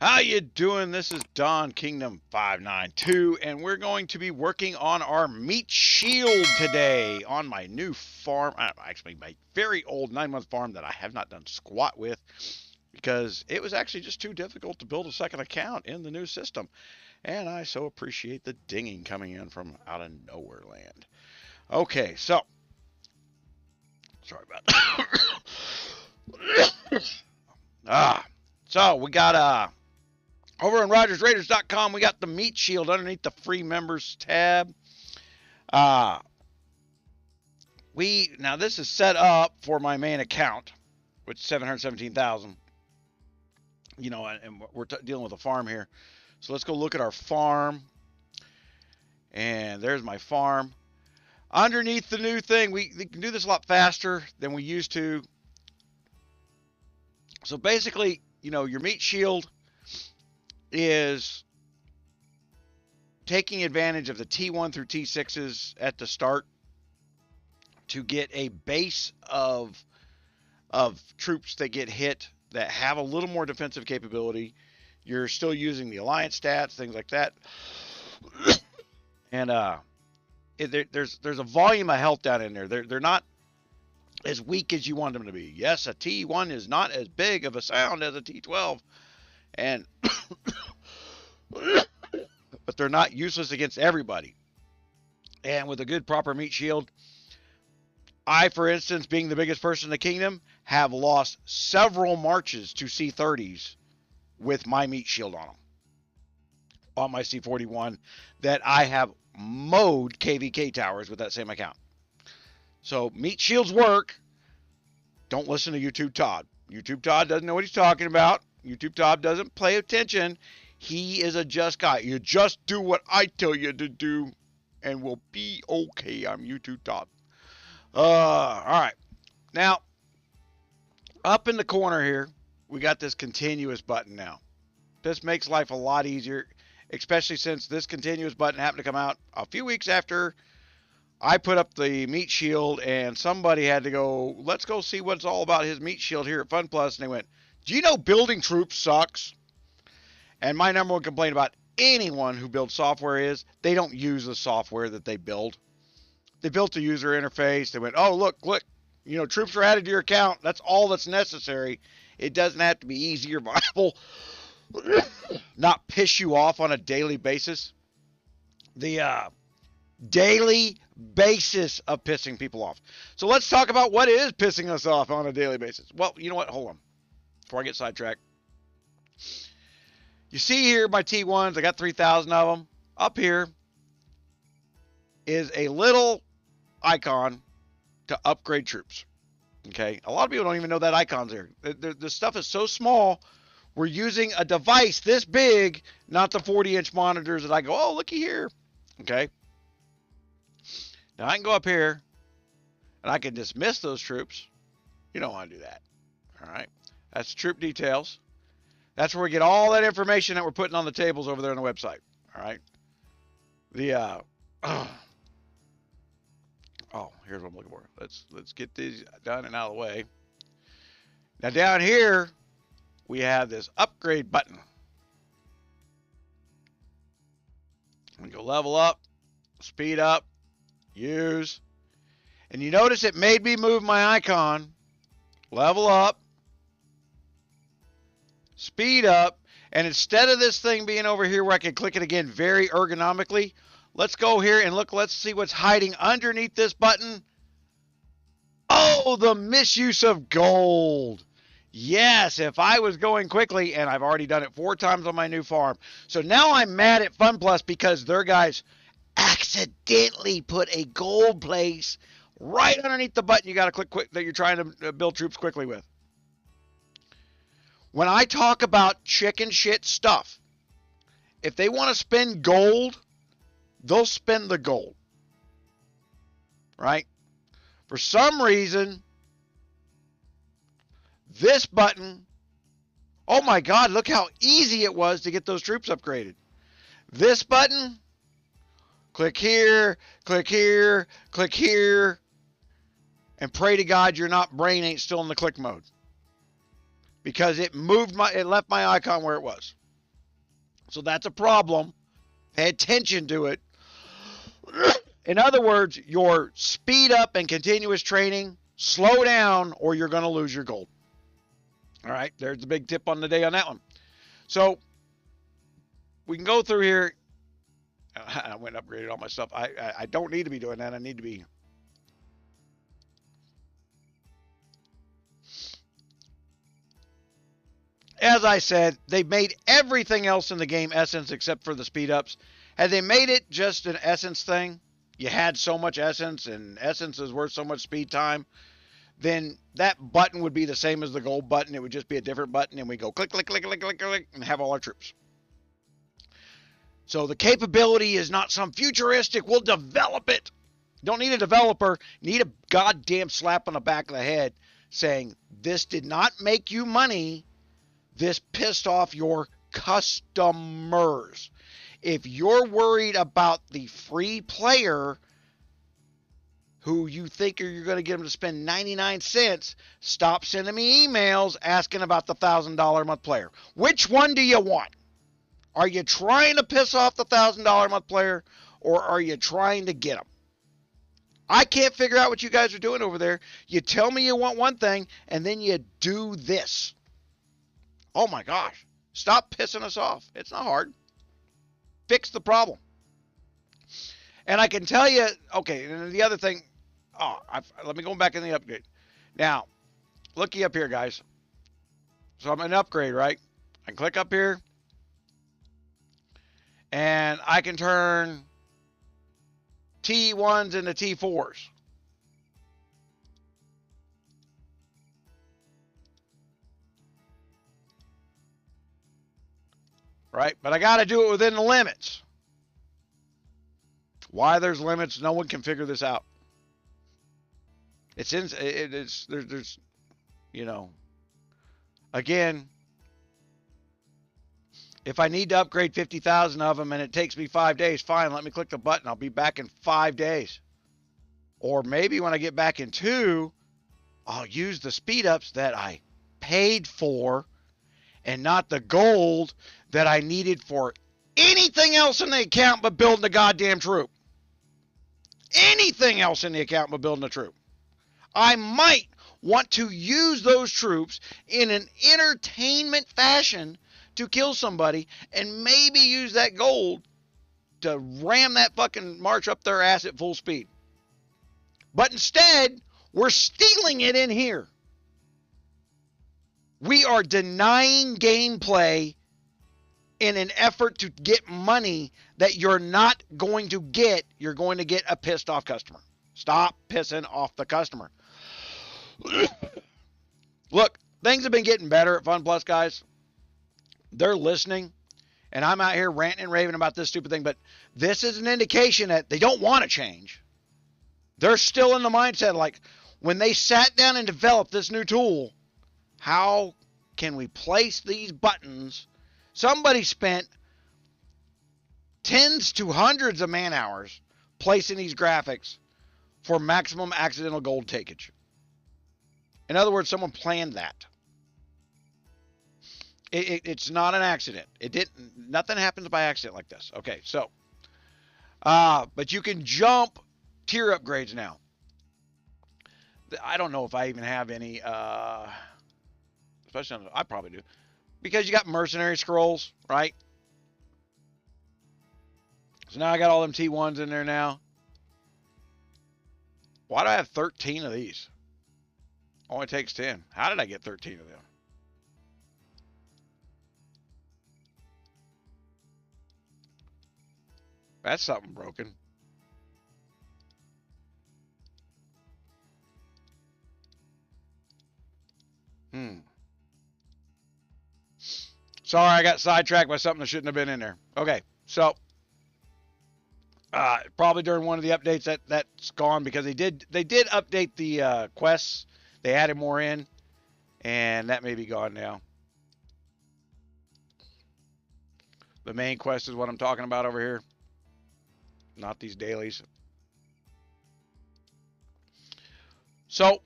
How you doing? This is Don Kingdom 592, and we're going to be working on our meat shield today on my new farm. Actually, my very old 9-month farm that I have not done squat with because it was actually just too difficult to build a second account in the new system. And I so appreciate the dinging coming in from out of nowhere land. Okay, so sorry about that. So we got over on RogersRaiders.com, we got the meat shield underneath the free members tab. Now this is set up for my main account, which is 717,000. You know, and we're dealing with a farm here. So let's go look at our farm. And there's my farm. Underneath the new thing, we can do this a lot faster than we used to. So basically, you know, your meat shield is taking advantage of the T1 through T6s at the start to get a base of troops that get hit that have a little more defensive capability. You're still using the alliance stats, things like that. And there's a volume of health down in there. They're not as weak as you want them to be. Yes, a T1 is not as big of a sound as a T12. And but they're not useless against everybody. And with a good proper meat shield, I, for instance, being the biggest person in the kingdom, have lost several marches to C30s with my meat shield on them. On my C41 that I have mowed KVK towers with that same account. So meat shields work. Don't listen to YouTube Todd. YouTube Todd doesn't know what he's talking about. YouTube Todd doesn't pay attention. He is a just guy. You just do what I tell you to do and we'll be okay. I'm YouTube Todd. All right. Now, up in the corner here, we got this continuous button now. This makes life a lot easier, especially since this continuous button happened to come out a few weeks after I put up the meat shield, and somebody had to go, let's go see what's all about his meat shield here at Fun Plus. And they went, do you know building troops sucks? And my number one complaint about anyone who builds software is they don't use the software that they build. They built a user interface. They went, oh, look, you know, troops are added to your account. That's all that's necessary. It doesn't have to be easy or viable. Not piss you off on a daily basis. The daily basis of pissing people off. So let's talk about what is pissing us off on a daily basis. Well, you know what? Hold on. Before I get sidetracked. You see here my T1s. I got 3,000 of them. Up here is a little icon to upgrade troops. Okay? A lot of people don't even know that icon's there. The stuff is so small. We're using a device this big, not the 40-inch monitors that I go, oh, looky here. Okay? Now, I can go up here, and I can dismiss those troops. You don't want to do that. All right? That's troop details. That's where we get all that information that we're putting on the tables over there on the website. All right? Oh, here's what I'm looking for. Let's get these done and out of the way. Now, down here, we have this upgrade button. We go level up, speed up, use. And you notice it made me move my icon. Level up, speed up. And instead of this thing being over here where I can click it again very ergonomically, let's go here and look. Let's see what's hiding underneath this button. Oh, the misuse of gold. Yes, if I was going quickly, and I've already done it 4 times on my new farm. So now I'm mad at Fun Plus because their guys accidentally put a gold place right underneath the button you got to click quick that you're trying to build troops quickly with. When I talk about chicken shit stuff, if they want to spend gold, they'll spend the gold. Right? For some reason, this button, oh my God, look how easy it was to get those troops upgraded. This button, click here, click here, click here, and pray to God your brain ain't still in the click mode. Because it left my icon where it was. So that's a problem. Pay attention to it. In other words, your speed up and continuous training, slow down or you're going to lose your gold. All right, there's the big tip on the day on that one. So we can go through here. I went and upgraded all my stuff. I don't need to be doing that. I need to be. As I said, they made everything else in the game essence except for the speed ups. Had they made it just an essence thing, you had so much essence and essence is worth so much speed time, then that button would be the same as the gold button. It would just be a different button and we go click, click, click, click, click, click, and have all our troops. So the capability is not some futuristic, we'll develop it. Don't need a developer, need a goddamn slap on the back of the head saying, this did not make you money. This pissed off your customers. If you're worried about the free player who you think you're going to get them to spend 99 cents, stop sending me emails asking about the $1,000 a month player. Which one do you want? Are you trying to piss off the $1,000 a month player or are you trying to get them? I can't figure out what you guys are doing over there. You tell me you want one thing and then you do this. Oh my gosh. Stop pissing us off. It's not hard. Fix the problem. And I can tell you, okay, and the other thing, let me go back in the upgrade. Now, looky up here, guys. So I'm in upgrade, right? I can click up here. And I can turn T1s into T4s. Right? But I got to do it within the limits. Why there's limits, no one can figure this out. There's, you know, again, if I need to upgrade 50,000 of them and it takes me 5 days, fine, let me click the button. I'll be back in 5 days. Or maybe when I get back in 2, I'll use the speed ups that I paid for and not the gold that I needed for anything else in the account but building a goddamn troop. Anything else in the account but building a troop. I might want to use those troops in an entertainment fashion to kill somebody and maybe use that gold to ram that fucking march up their ass at full speed. But instead, we're stealing it in here. We are denying gameplay in an effort to get money that you're not going to get. You're going to get a pissed off customer. Stop pissing off the customer. Look, things have been getting better at Fun Plus, guys. They're listening, and I'm out here ranting and raving about this stupid thing, but this is an indication that they don't want to change. They're still in the mindset like when they sat down and developed this new tool, how can we place these buttons? Somebody spent tens to hundreds of man hours placing these graphics for maximum accidental gold takeage. In other words, someone planned that. It's not an accident. Nothing happens by accident like this. Okay, so, but you can jump tier upgrades now. I don't know if I even have any, especially I probably do, because you got mercenary scrolls, right? So now I got all them T1s in there now. Why do I have 13 of these? Only takes 10. How did I get 13 of them? That's something broken. Sorry, I got sidetracked by something that shouldn't have been in there. Okay, so probably during one of the updates that's gone because they did update the quests. They added more in, and that may be gone now. The main quest is what I'm talking about over here, not these dailies. So, all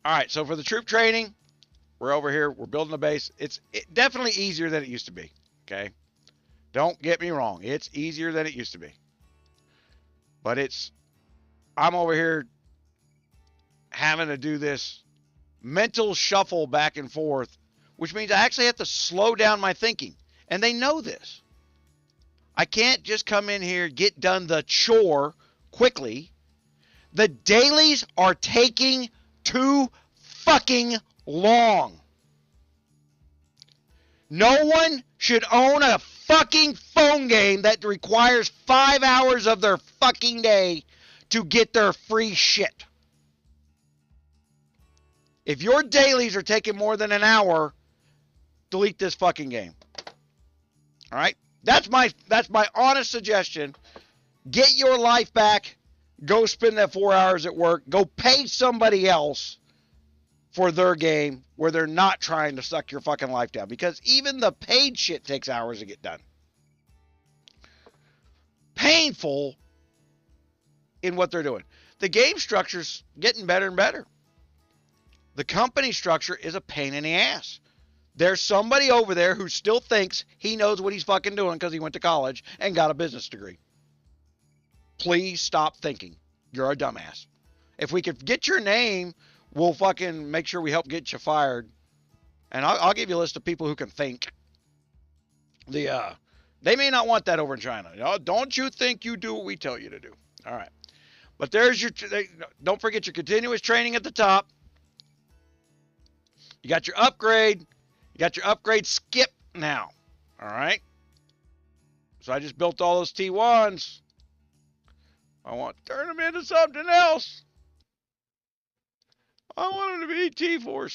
right, so for the troop training, we're over here. We're building a base. It's definitely easier than it used to be. Okay? Don't get me wrong. It's easier than it used to be. But I'm over here having to do this mental shuffle back and forth, which means I actually have to slow down my thinking. And they know this. I can't just come in here, get done the chore quickly. The dailies are taking too fucking long. No one should own a fucking phone game that requires 5 hours of their fucking day to get their free shit. If your dailies are taking more than an hour, delete this fucking game. All right? That's my honest suggestion. Get your life back. Go spend that 4 hours at work. Go pay somebody else for their game where they're not trying to suck your fucking life down. Because even the paid shit takes hours to get done. Painful in what they're doing. The game structure's getting better and better. The company structure is a pain in the ass. There's somebody over there who still thinks he knows what he's fucking doing because he went to college and got a business degree. Please stop thinking. You're a dumbass. If we could get your name, we'll fucking make sure we help get you fired. And I'll give you a list of people who can think. They may not want that over in China. Don't you think you do what we tell you to do. All right. But there's don't forget your continuous training at the top. You got your upgrade. You got your upgrade skip now. All right. So I just built all those T1s. I want to turn them into something else. I want them to be T4s.